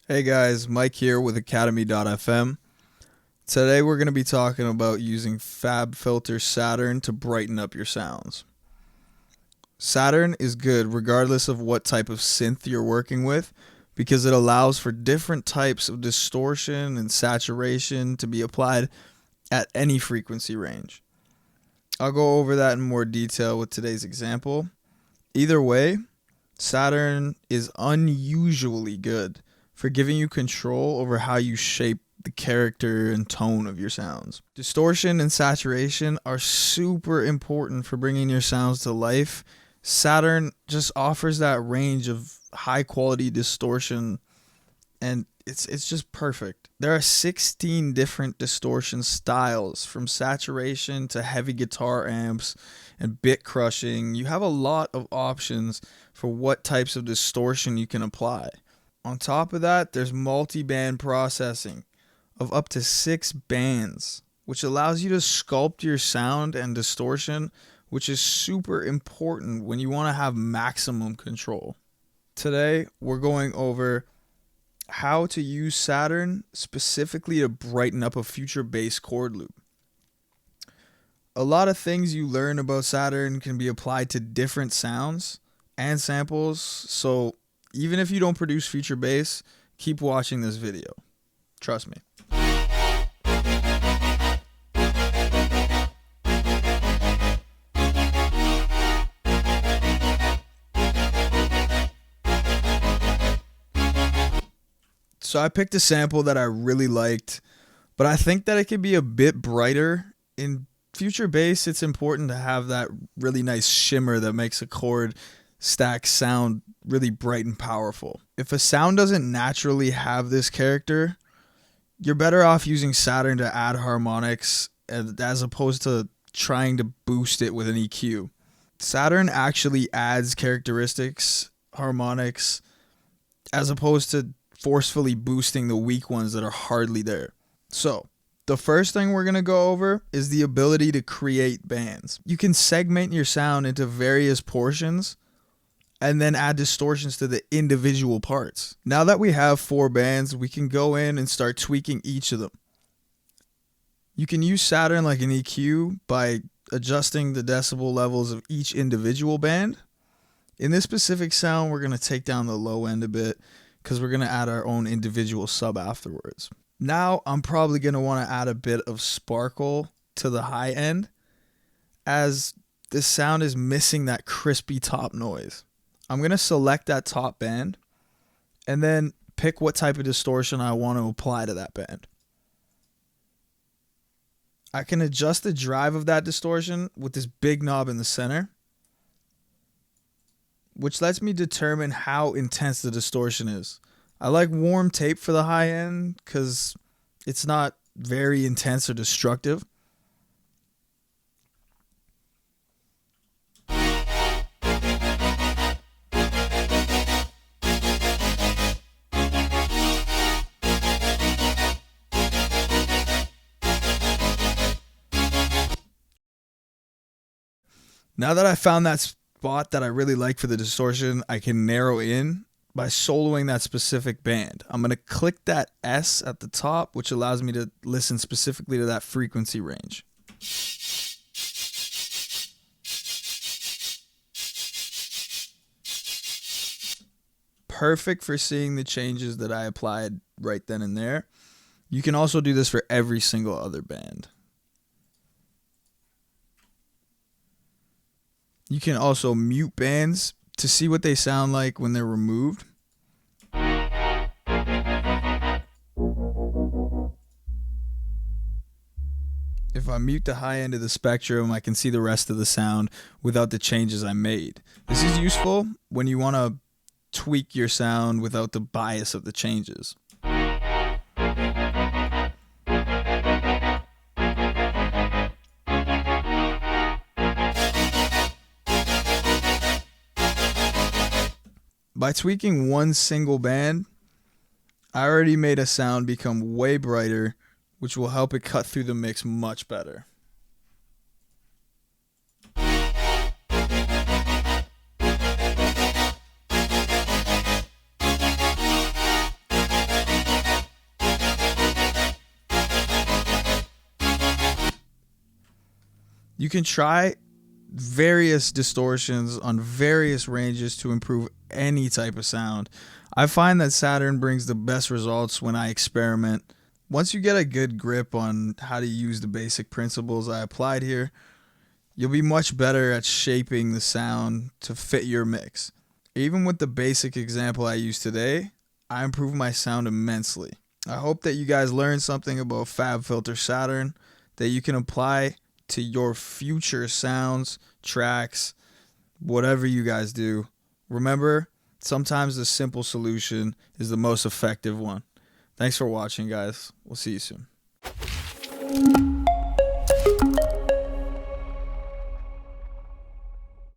Hey guys, Mike here with Academy.fm. Today we're going to be talking about using FabFilter Saturn to brighten up your sounds. Saturn is good regardless of what type of synth you're working with because it allows for different types of distortion and saturation to be applied at any frequency range. I'll go over that in more detail with today's example. Either way, Saturn is unusually good for giving you control over how you shape the character and tone of your sounds. Distortion and saturation are super important for bringing your sounds to life. Saturn just offers that range of high quality distortion, and it's just perfect. There are 16 different distortion styles, from saturation to heavy guitar amps and bit crushing. You have a lot of options for what types of distortion you can apply. On top of that, there's multi-band processing of up to 6 bands, which allows you to sculpt your sound and distortion, which is super important when you want to have maximum control. Today, we're going over how to use Saturn specifically to brighten up a future bass chord loop. A lot of things you learn about Saturn can be applied to different sounds and samples, so even if you don't produce future bass, keep watching this video. Trust me. So I picked a sample that I really liked, but I think that it could be a bit brighter. In future bass, it's important to have that really nice shimmer that makes a chord stack sound really bright and powerful. If a sound doesn't naturally have this character, you're better off using Saturn to add harmonics as opposed to trying to boost it with an EQ. Saturn actually adds characteristics, harmonics, as opposed to forcefully boosting the weak ones that are hardly there. So, the first thing we're going to go over is the ability to create bands. You can segment your sound into various portions and then add distortions to the individual parts. Now that we have 4 bands, we can go in and start tweaking each of them. You can use Saturn like an EQ by adjusting the decibel levels of each individual band. In this specific sound, we're going to take down the low end a bit because we're going to add our own individual sub afterwards. Now, I'm probably going to want to add a bit of sparkle to the high end, as this sound is missing that crispy top noise. I'm going to select that top band and then pick what type of distortion I want to apply to that band. I can adjust the drive of that distortion with this big knob in the center, which lets me determine how intense the distortion is. I like warm tape for the high end because it's not very intense or destructive. Now that I found that spot that I really like for the distortion, I can narrow in by soloing that specific band. I'm going to click that S at the top, which allows me to listen specifically to that frequency range. Perfect for seeing the changes that I applied right then and there. You can also do this for every single other band. You can also mute bands to see what they sound like when they're removed. If I mute the high end of the spectrum, I can see the rest of the sound without the changes I made. This is useful when you want to tweak your sound without the bias of the changes. By tweaking one single band, I already made a sound become way brighter, which will help it cut through the mix much better. You can try various distortions on various ranges to improve any type of sound. I find that Saturn brings the best results when I experiment. Once you get a good grip on how to use the basic principles I applied here, you'll be much better at shaping the sound to fit your mix. Even with the basic example I used today, I improved my sound immensely. I hope that you guys learned something about FabFilter Saturn that you can apply to your future sounds, tracks, whatever you guys do. Remember, sometimes the simple solution is the most effective one. Thanks for watching, guys. We'll see you soon.